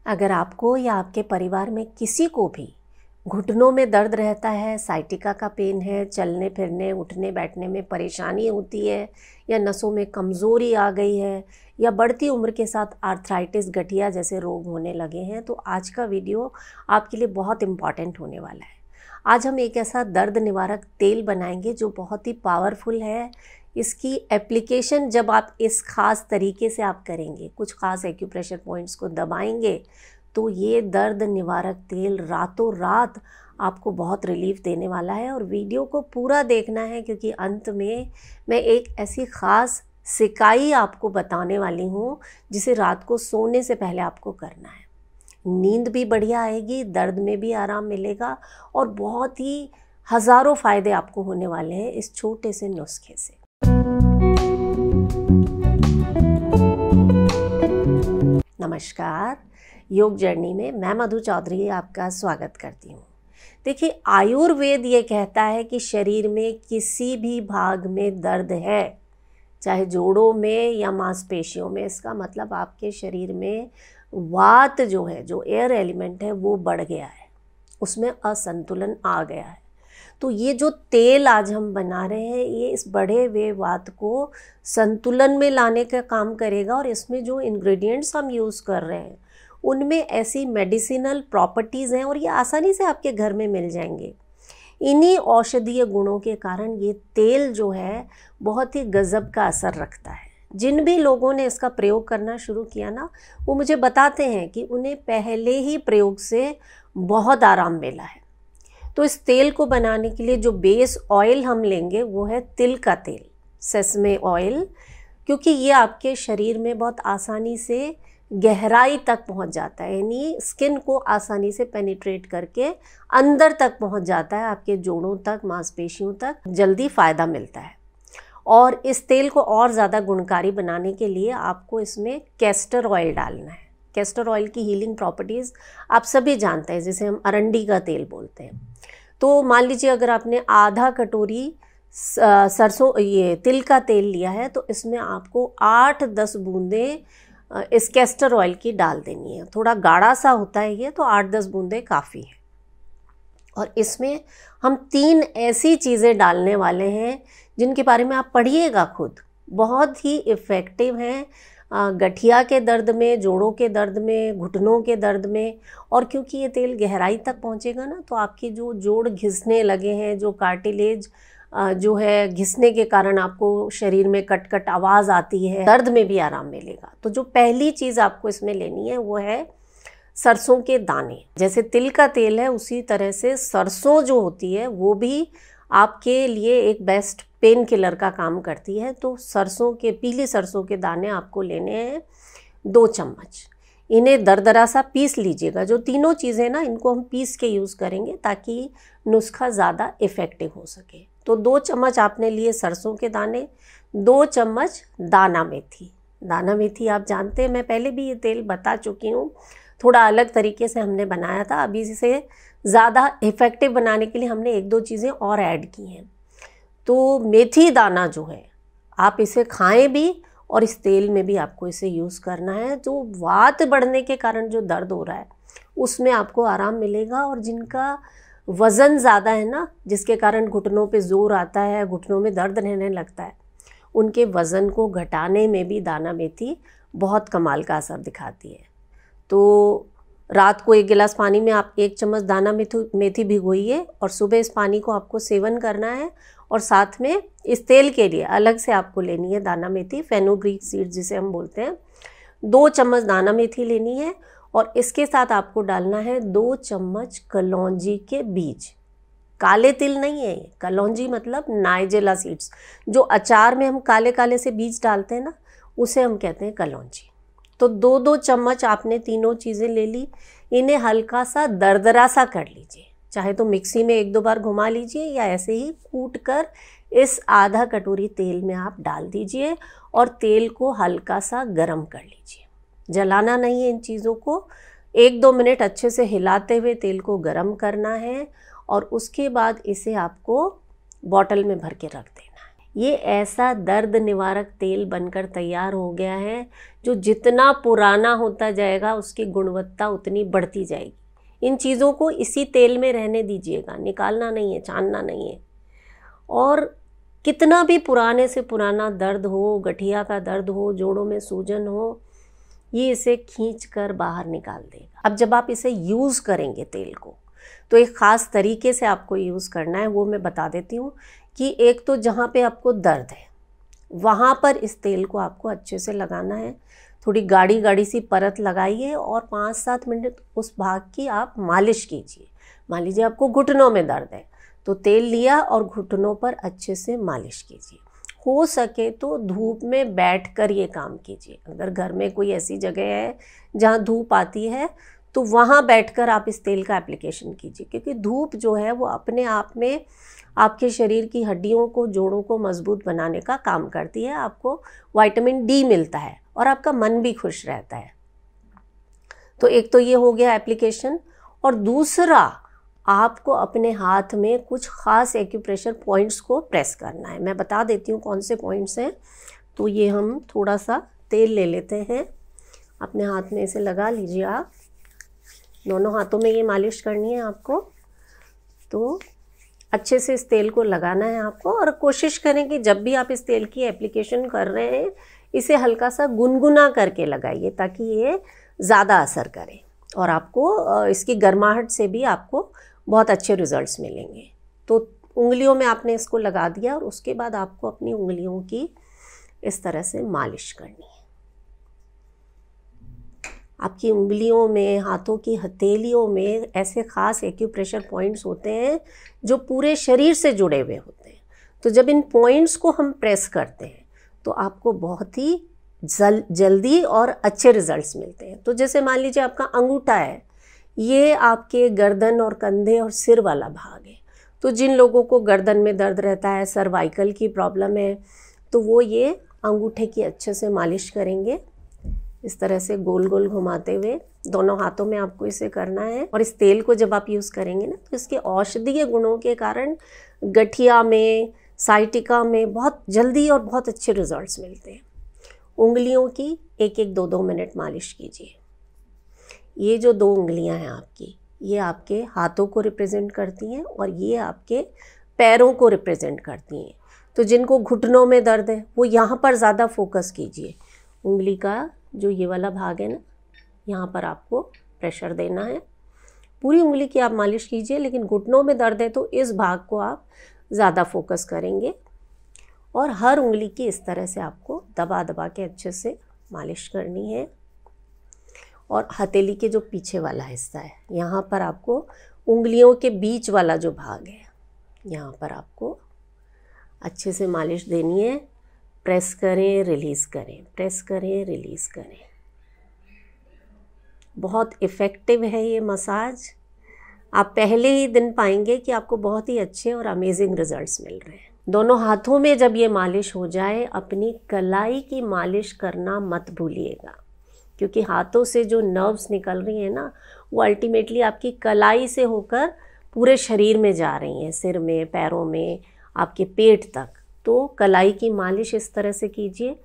अगर आपको या आपके परिवार में किसी को भी घुटनों में दर्द रहता है, साइटिका का पेन है, चलने फिरने उठने बैठने में परेशानी होती है, या नसों में कमज़ोरी आ गई है, या बढ़ती उम्र के साथ आर्थराइटिस गठिया जैसे रोग होने लगे हैं, तो आज का वीडियो आपके लिए बहुत इम्पॉर्टेंट होने वाला है। आज हम एक ऐसा दर्द निवारक तेल बनाएंगे जो बहुत ही पावरफुल है। इसकी एप्लीकेशन जब आप इस ख़ास तरीके से आप करेंगे, कुछ ख़ास एक्यूप्रेशर पॉइंट्स को दबाएंगे, तो ये दर्द निवारक तेल रातों रात आपको बहुत रिलीफ देने वाला है। और वीडियो को पूरा देखना है क्योंकि अंत में मैं एक ऐसी ख़ास सिकाई आपको बताने वाली हूँ जिसे रात को सोने से पहले आपको करना है। नींद भी बढ़िया आएगी, दर्द में भी आराम मिलेगा और बहुत ही हज़ारों फ़ायदे आपको होने वाले हैं इस छोटे से नुस्खे से। नमस्कार, योग जर्नी में मैं मधु चौधरी आपका स्वागत करती हूँ। देखिए, आयुर्वेद ये कहता है कि शरीर में किसी भी भाग में दर्द है, चाहे जोड़ों में या मांसपेशियों में, इसका मतलब आपके शरीर में वात जो है, जो एयर एलिमेंट है, वो बढ़ गया है, उसमें असंतुलन आ गया है। तो ये जो तेल आज हम बना रहे हैं, ये इस बढ़े हुए वात को संतुलन में लाने का काम करेगा। और इसमें जो इंग्रेडिएंट्स हम यूज़ कर रहे हैं उनमें ऐसी मेडिसिनल प्रॉपर्टीज़ हैं और ये आसानी से आपके घर में मिल जाएंगे। इन्हीं औषधीय गुणों के कारण ये तेल जो है बहुत ही गज़ब का असर रखता है। जिन भी लोगों ने इसका प्रयोग करना शुरू किया ना, वो मुझे बताते हैं कि उन्हें पहले ही प्रयोग से बहुत आराम मिला है। तो इस तेल को बनाने के लिए जो बेस ऑयल हम लेंगे वो है तिल का तेल, सेसमे ऑयल, क्योंकि ये आपके शरीर में बहुत आसानी से गहराई तक पहुंच जाता है, यानी स्किन को आसानी से पेनिट्रेट करके अंदर तक पहुंच जाता है, आपके जोड़ों तक, मांसपेशियों तक जल्दी फ़ायदा मिलता है। और इस तेल को और ज़्यादा गुणकारी बनाने के लिए आपको इसमें कैस्टर ऑयल डालना है। कैस्टर ऑयल की हीलिंग प्रॉपर्टीज़ आप सभी जानते हैं, जिसे हम अरंडी का तेल बोलते हैं। तो मान लीजिए अगर आपने आधा कटोरी सरसों ये तिल का तेल लिया है, तो इसमें आपको 8-10 बूंदें इस कैस्टर ऑयल की डाल देनी है। थोड़ा गाढ़ा सा होता है ये, तो 8-10 बूंदें काफ़ी है। और इसमें हम 3 ऐसी चीज़ें डालने वाले हैं जिनके बारे में आप पढ़िएगा खुद, बहुत ही इफ़ेक्टिव हैं गठिया के दर्द में, जोड़ों के दर्द में, घुटनों के दर्द में। और क्योंकि ये तेल गहराई तक पहुंचेगा ना, तो आपके जो जोड़ घिसने लगे हैं, जो कार्टिलेज जो है घिसने के कारण आपको शरीर में कट कट आवाज़ आती है, दर्द में भी आराम मिलेगा। तो जो पहली चीज़ आपको इसमें लेनी है वो है सरसों के दाने। जैसे तिल का तेल है, उसी तरह से सरसों जो होती है वो भी आपके लिए एक बेस्ट पेन किलर का काम करती है। तो सरसों के, पीली सरसों के दाने आपको लेने हैं 2 चम्मच। इन्हें दरदरा सा पीस लीजिएगा। जो तीनों चीज़ें ना, इनको हम पीस के यूज़ करेंगे ताकि नुस्खा ज़्यादा इफ़ेक्टिव हो सके। तो 2 चम्मच आपने लिए सरसों के दाने, 2 चम्मच दाना मेथी। दाना मेथी आप जानते हैं, मैं पहले भी ये तेल बता चुकी हूँ, थोड़ा अलग तरीके से हमने बनाया था। अभी इसे ज़्यादा इफ़ेक्टिव बनाने के लिए हमने 1-2 चीज़ें और ऐड की हैं। तो मेथी दाना जो है, आप इसे खाएं भी और इस तेल में भी आपको इसे यूज़ करना है। जो वात बढ़ने के कारण जो दर्द हो रहा है उसमें आपको आराम मिलेगा। और जिनका वज़न ज़्यादा है ना, जिसके कारण घुटनों पे ज़ोर आता है, घुटनों में दर्द रहने लगता है, उनके वज़न को घटाने में भी दाना मेथी बहुत कमाल का असर दिखाती है। तो रात को 1 गिलास पानी में आप 1 चम्मच दाना मेथी भिगोइए और सुबह इस पानी को आपको सेवन करना है। और साथ में इस तेल के लिए अलग से आपको लेनी है दाना मेथी, फेनुग्रीक सीड्स जिसे हम बोलते हैं। 2 चम्मच दाना मेथी लेनी है और इसके साथ आपको डालना है 2 चम्मच कलौंजी के बीज। काले तिल नहीं है ये, कलौंजी मतलब नाइजेला सीड्स। जो अचार में हम काले काले से बीज डालते हैं ना, उसे हम कहते हैं कलौंजी। तो 2-2 चम्मच आपने तीनों चीज़ें ले ली। इन्हें हल्का सा दरदरा सा कर लीजिए, चाहे तो मिक्सी में 1-2 बार घुमा लीजिए या ऐसे ही कूट कर इस आधा कटोरी तेल में आप डाल दीजिए और तेल को हल्का सा गरम कर लीजिए। जलाना नहीं है इन चीज़ों को, 1-2 मिनट अच्छे से हिलाते हुए तेल को गरम करना है और उसके बाद इसे आपको बॉटल में भर के रख देना है। ये ऐसा दर्द निवारक तेल बनकर तैयार हो गया है जो जितना पुराना होता जाएगा उसकी गुणवत्ता उतनी बढ़ती जाएगी। इन चीज़ों को इसी तेल में रहने दीजिएगा, निकालना नहीं है, छानना नहीं है। और कितना भी पुराने से पुराना दर्द हो, गठिया का दर्द हो, जोड़ों में सूजन हो, ये इसे खींच कर बाहर निकाल देगा। अब जब आप इसे यूज़ करेंगे तेल को, तो एक ख़ास तरीके से आपको यूज़ करना है, वो मैं बता देती हूँ कि एक तो जहाँ पे आपको दर्द है वहाँ पर इस तेल को आपको अच्छे से लगाना है। थोड़ी गाढ़ी गाढ़ी सी परत लगाइए और 5-7 मिनट उस भाग की आप मालिश कीजिए। मान लीजिए आपको घुटनों में दर्द है तो तेल लिया और घुटनों पर अच्छे से मालिश कीजिए। हो सके तो धूप में बैठकर ये काम कीजिए। अगर घर में कोई ऐसी जगह है जहाँ धूप आती है तो वहाँ बैठकर आप इस तेल का एप्लीकेशन कीजिए, क्योंकि धूप जो है वो अपने आप में आपके शरीर की हड्डियों को, जोड़ों को मजबूत बनाने का काम करती है। आपको विटामिन डी मिलता है और आपका मन भी खुश रहता है। तो एक तो ये हो गया एप्लीकेशन, और दूसरा आपको अपने हाथ में कुछ ख़ास एक्यूप्रेशर पॉइंट्स को प्रेस करना है। मैं बता देती हूँ कौन से पॉइंट्स हैं। तो ये हम थोड़ा सा तेल ले लेते हैं, अपने हाथ में इसे लगा लीजिए। आप दोनों हाथों में ये मालिश करनी है आपको। तो अच्छे से इस तेल को लगाना है आपको, और कोशिश करें कि जब भी आप इस तेल की एप्लीकेशन कर रहे हैं इसे हल्का सा गुनगुना करके लगाइए ताकि ये ज़्यादा असर करे, और आपको इसकी गर्माहट से भी आपको बहुत अच्छे रिजल्ट्स मिलेंगे। तो उंगलियों में आपने इसको लगा दिया और उसके बाद आपको अपनी उंगलियों की इस तरह से मालिश करनी है। आपकी उंगलियों में, हाथों की हथेलियों में ऐसे ख़ास एक्यूप्रेशर पॉइंट्स होते हैं जो पूरे शरीर से जुड़े हुए होते हैं। तो जब इन पॉइंट्स को हम प्रेस करते हैं तो आपको बहुत ही जल्दी और अच्छे रिजल्ट्स मिलते हैं। तो जैसे मान लीजिए आपका अंगूठा है, ये आपके गर्दन और कंधे और सिर वाला भाग है। तो जिन लोगों को गर्दन में दर्द रहता है, सर्वाइकल की प्रॉब्लम है, तो वो ये अंगूठे की अच्छे से मालिश करेंगे, इस तरह से गोल गोल घुमाते हुए। दोनों हाथों में आपको इसे करना है। और इस तेल को जब आप यूज़ करेंगे ना, तो इसके औषधीय गुणों के कारण गठिया में, साइटिका में बहुत जल्दी और बहुत अच्छे रिजल्ट्स मिलते हैं। उंगलियों की 1-1, 2-2 मिनट मालिश कीजिए। ये जो 2 उंगलियां हैं आपकी, ये आपके हाथों को रिप्रेजेंट करती हैं और ये आपके पैरों को रिप्रेजेंट करती हैं। तो जिनको घुटनों में दर्द है वो यहाँ पर ज़्यादा फोकस कीजिए। उंगली का जो ये वाला भाग है ना, यहाँ पर आपको प्रेशर देना है। पूरी उंगली की आप मालिश कीजिए, लेकिन घुटनों में दर्द है तो इस भाग को आप ज़्यादा फोकस करेंगे। और हर उंगली की इस तरह से आपको दबा दबा के अच्छे से मालिश करनी है। और हथेली के जो पीछे वाला हिस्सा है, यहाँ पर आपको उंगलियों के बीच वाला जो भाग है, यहाँ पर आपको अच्छे से मालिश देनी है। प्रेस करें, रिलीज़ करें, प्रेस करें, रिलीज़ करें। बहुत इफ़ेक्टिव है ये मसाज। आप पहले ही दिन पाएंगे कि आपको बहुत ही अच्छे और अमेजिंग रिजल्ट्स मिल रहे हैं। दोनों हाथों में जब ये मालिश हो जाए, अपनी कलाई की मालिश करना मत भूलिएगा, क्योंकि हाथों से जो नर्व्स निकल रही हैं ना, वो अल्टीमेटली आपकी कलाई से होकर पूरे शरीर में जा रही हैं, सिर में, पैरों में, आपके पेट तक। तो कलाई की मालिश इस तरह से कीजिए।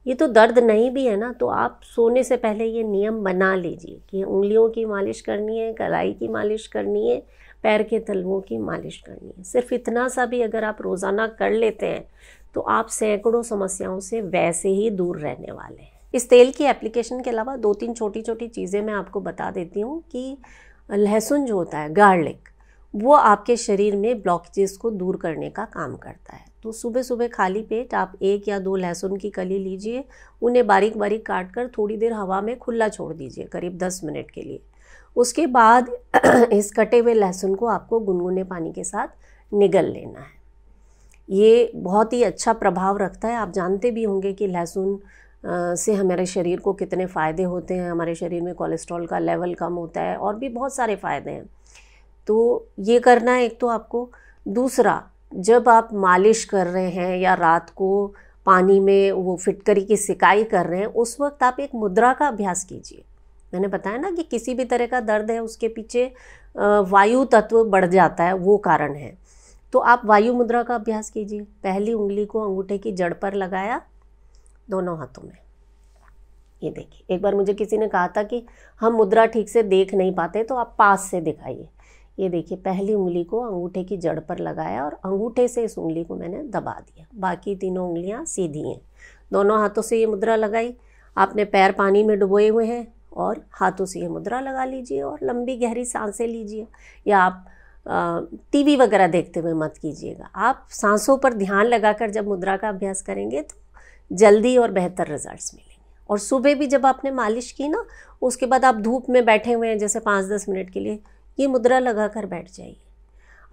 ये तो दर्द नहीं भी है ना, तो आप सोने से पहले ये नियम बना लीजिए कि उंगलियों की मालिश करनी है, कलाई की मालिश करनी है, पैर के तलवों की मालिश करनी है। सिर्फ इतना सा भी अगर आप रोज़ाना कर लेते हैं तो आप सैकड़ों समस्याओं से वैसे ही दूर रहने वाले हैं। इस तेल की एप्लीकेशन के अलावा 2-3 छोटी छोटी चीज़ें मैं आपको बता देती हूँ कि लहसुन जो होता है, गार्लिक, वो आपके शरीर में ब्लॉकेजेस को दूर करने का काम करता है। तो सुबह सुबह खाली पेट आप 1 या 2 लहसुन की कली लीजिए, उन्हें बारीक बारीक काट कर थोड़ी देर हवा में खुला छोड़ दीजिए, करीब 10 मिनट के लिए। उसके बाद इस कटे हुए लहसुन को आपको गुनगुने पानी के साथ निगल लेना है। ये बहुत ही अच्छा प्रभाव रखता है। आप जानते भी होंगे कि लहसुन से हमारे शरीर को कितने फ़ायदे होते हैं। हमारे शरीर में कोलेस्ट्रॉल का लेवल कम होता है और भी बहुत सारे फ़ायदे हैं। तो ये करना है एक तो आपको। दूसरा, जब आप मालिश कर रहे हैं या रात को पानी में वो फिटकरी की सिकाई कर रहे हैं, उस वक्त आप एक मुद्रा का अभ्यास कीजिए। मैंने बताया ना कि किसी भी तरह का दर्द है उसके पीछे वायु तत्व बढ़ जाता है, वो कारण है। तो आप वायु मुद्रा का अभ्यास कीजिए। पहली उंगली को अंगूठे की जड़ पर लगाया दोनों हाथों में। ये देखिए, एक बार मुझे किसी ने कहा था कि हम मुद्रा ठीक से देख नहीं पाते, तो आप पास से दिखाइए। ये देखिए, पहली उंगली को अंगूठे की जड़ पर लगाया और अंगूठे से इस उंगली को मैंने दबा दिया। बाकी तीनों उंगलियां सीधी हैं। दोनों हाथों से ये मुद्रा लगाई। आपने पैर पानी में डुबोए हुए हैं और हाथों से ये मुद्रा लगा लीजिए और लंबी गहरी सांसें लीजिए। या आप टीवी वगैरह देखते हुए मत कीजिएगा। आप सांसों पर ध्यान लगाकर जब मुद्रा का अभ्यास करेंगे तो जल्दी और बेहतर रिजल्ट्स मिलेंगे। और सुबह भी जब आपने मालिश की ना, उसके बाद आप धूप में बैठे हुए हैं जैसे 5-10 मिनट के लिए, ये मुद्रा लगा कर बैठ जाइए।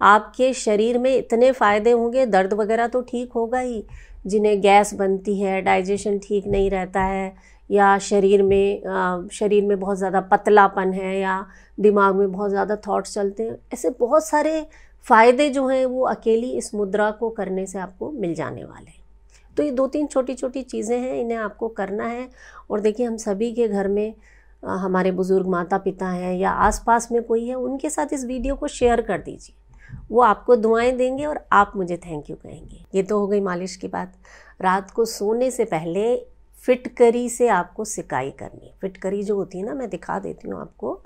आपके शरीर में इतने फ़ायदे होंगे। दर्द वगैरह तो ठीक होगा ही, जिन्हें गैस बनती है, डाइजेशन ठीक नहीं रहता है, या शरीर में बहुत ज़्यादा पतलापन है, या दिमाग में बहुत ज़्यादा थॉट्स चलते हैं, ऐसे बहुत सारे फ़ायदे जो हैं वो अकेली इस मुद्रा को करने से आपको मिल जाने वाले हैं। तो ये 2-3 छोटी छोटी चीज़ें हैं, इन्हें आपको करना है। और देखिए, हम सभी के घर में हमारे बुज़ुर्ग माता पिता हैं या आसपास में कोई है, उनके साथ इस वीडियो को शेयर कर दीजिए। वो आपको दुआएं देंगे और आप मुझे थैंक यू कहेंगे। ये तो हो गई मालिश की बात। रात को सोने से पहले फिटकरी से आपको सिकाई करनी है। फिटकरी जो होती है ना, मैं दिखा देती हूँ आपको।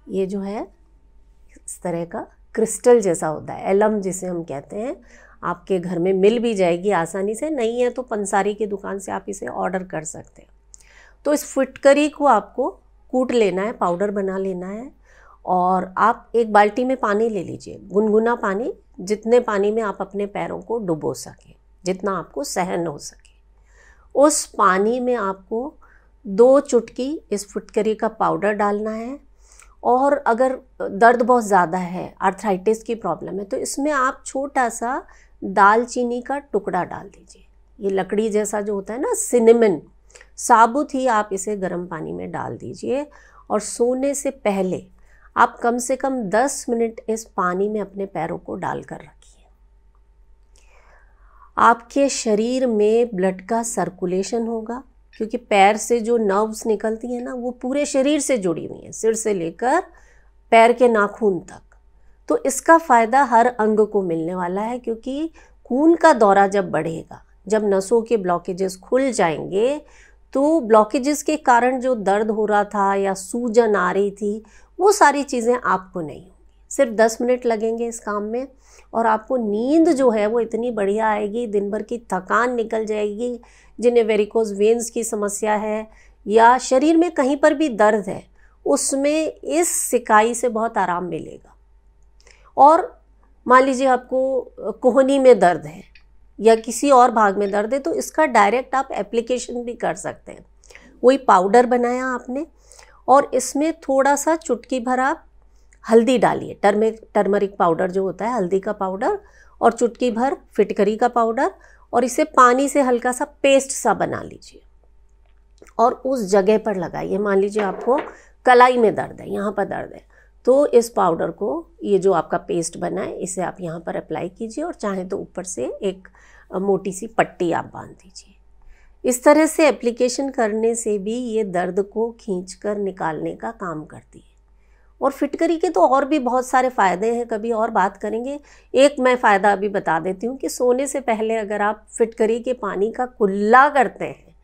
ये जो है इस तरह का क्रिस्टल जैसा होता है, एलम जिसे हम कहते हैं। आपके घर में मिल भी जाएगी आसानी से, नहीं है तो पंसारी की दुकान से आप इसे ऑर्डर कर सकते हैं। तो इस फिटकरी को आपको कूट लेना है, पाउडर बना लेना है। और आप एक बाल्टी में पानी ले लीजिए, गुनगुना पानी, जितने पानी में आप अपने पैरों को डुबो सकें, जितना आपको सहन हो सके। उस पानी में आपको 2 चुटकी इस फिटकरी का पाउडर डालना है। और अगर दर्द बहुत ज़्यादा है, आर्थराइटिस की प्रॉब्लम है, तो इसमें आप छोटा सा दालचीनी का टुकड़ा डाल दीजिए। ये लकड़ी जैसा जो होता है ना, सिनेमन, साबुत ही आप इसे गर्म पानी में डाल दीजिए। और सोने से पहले आप कम से कम 10 मिनट इस पानी में अपने पैरों को डालकर रखिए। आपके शरीर में ब्लड का सर्कुलेशन होगा, क्योंकि पैर से जो नर्व्स निकलती हैं ना, वो पूरे शरीर से जुड़ी हुई हैं, सिर से लेकर पैर के नाखून तक। तो इसका फ़ायदा हर अंग को मिलने वाला है, क्योंकि खून का दौरा जब बढ़ेगा, जब नसों के ब्लॉकेजेस खुल जाएंगे, तो ब्लॉकेजेस के कारण जो दर्द हो रहा था या सूजन आ रही थी, वो सारी चीज़ें आपको नहीं होंगी। सिर्फ 10 मिनट लगेंगे इस काम में और आपको नींद जो है वो इतनी बढ़िया आएगी, दिन भर की थकान निकल जाएगी। जिन्हें वेरिकोज वेन्स की समस्या है या शरीर में कहीं पर भी दर्द है, उसमें इस सिकाई से बहुत आराम मिलेगा। और मान लीजिए आपको कोहनी में दर्द है या किसी और भाग में दर्द है, तो इसका डायरेक्ट आप एप्लीकेशन भी कर सकते हैं। वही पाउडर बनाया आपने और इसमें थोड़ा सा चुटकी भर आप हल्दी डालिए, टर्मरिक पाउडर जो होता है, हल्दी का पाउडर, और चुटकी भर फिटकरी का पाउडर, और इसे पानी से हल्का सा पेस्ट सा बना लीजिए और उस जगह पर लगाइए। मान लीजिए आपको कलाई में दर्द है, यहाँ पर दर्द है, तो इस पाउडर को, ये जो आपका पेस्ट बना है, इसे आप यहाँ पर अप्लाई कीजिए और चाहे तो ऊपर से एक मोटी सी पट्टी आप बांध दीजिए। इस तरह से एप्लीकेशन करने से भी ये दर्द को खींचकर निकालने का काम करती है। और फिटकरी के तो और भी बहुत सारे फ़ायदे हैं, कभी और बात करेंगे। एक मैं फ़ायदा अभी बता देती हूँ कि सोने से पहले अगर आप फिटकरी के पानी का कुल्ला करते हैं,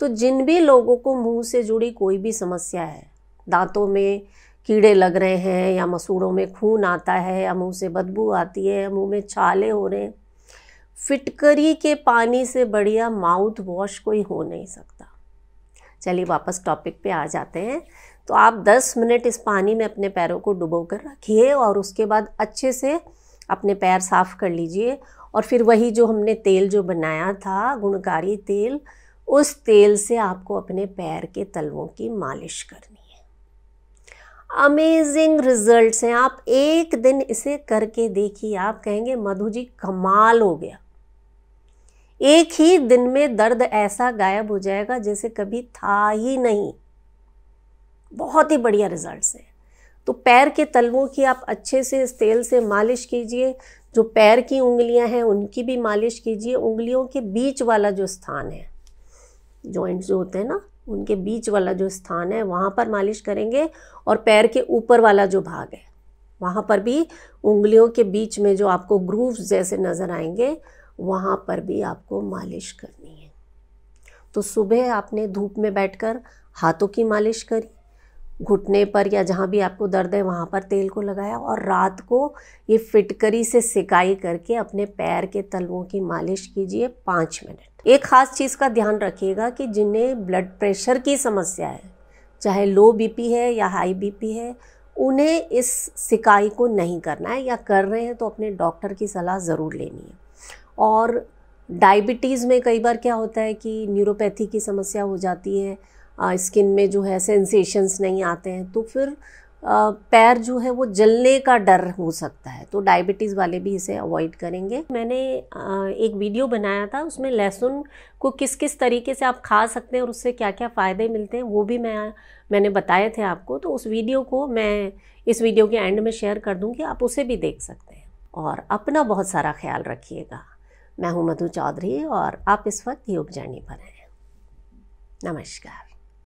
तो जिन भी लोगों को मुंह से जुड़ी कोई भी समस्या है, दांतों में कीड़े लग रहे हैं या मसूड़ों में खून आता है या मुंह से बदबू आती है या मुंह में छाले हो रहे हैं, फिटकरी के पानी से बढ़िया माउथ वॉश कोई हो नहीं सकता। चलिए वापस टॉपिक पे आ जाते हैं। तो आप 10 मिनट इस पानी में अपने पैरों को डुबो कर रखिए और उसके बाद अच्छे से अपने पैर साफ़ कर लीजिए। और फिर वही जो हमने तेल जो बनाया था, गुणकारी तेल, उस तेल से आपको अपने पैर के तलवों की मालिश करनी है। अमेजिंग रिजल्ट्स हैं। आप एक दिन इसे करके देखिए, आप कहेंगे मधु जी कमाल हो गया। एक ही दिन में दर्द ऐसा गायब हो जाएगा जैसे कभी था ही नहीं। बहुत ही बढ़िया रिजल्ट्स हैं। तो पैर के तलवों की आप अच्छे से इस तेल से मालिश कीजिए। जो पैर की उंगलियां हैं उनकी भी मालिश कीजिए। उंगलियों के बीच वाला जो स्थान है, जॉइंट्स जो होते हैं ना, उनके बीच वाला जो स्थान है वहाँ पर मालिश करेंगे। और पैर के ऊपर वाला जो भाग है वहाँ पर भी उंगलियों के बीच में जो आपको ग्रूव्स जैसे नज़र आएंगे वहाँ पर भी आपको मालिश करनी है। तो सुबह आपने धूप में बैठकर हाथों की मालिश करी, घुटने पर या जहाँ भी आपको दर्द है वहाँ पर तेल को लगाया, और रात को ये फिटकरी से सिकाई करके अपने पैर के तलवों की मालिश कीजिए 5 मिनट। एक ख़ास चीज़ का ध्यान रखिएगा कि जिन्हें ब्लड प्रेशर की समस्या है, चाहे लो बीपी है या हाई बीपी है, उन्हें इस सिकाई को नहीं करना है, या कर रहे हैं तो अपने डॉक्टर की सलाह ज़रूर लेनी है। और डायबिटीज़ में कई बार क्या होता है कि न्यूरोपैथी की समस्या हो जाती है, स्किन में जो है सेंसेशंस नहीं आते हैं, तो फिर पैर जो है वो जलने का डर हो सकता है, तो डायबिटीज़ वाले भी इसे अवॉइड करेंगे। मैंने एक वीडियो बनाया था, उसमें लहसुन को किस किस तरीके से आप खा सकते हैं और उससे क्या क्या फ़ायदे मिलते हैं वो भी मैंने बताए थे आपको। तो उस वीडियो को मैं इस वीडियो के एंड में शेयर कर दूँगी, आप उसे भी देख सकते हैं। और अपना बहुत सारा ख्याल रखिएगा। मैं हूँ मधु चौधरी और आप इस वक्त योग जर्नी पर हैं। नमस्कार।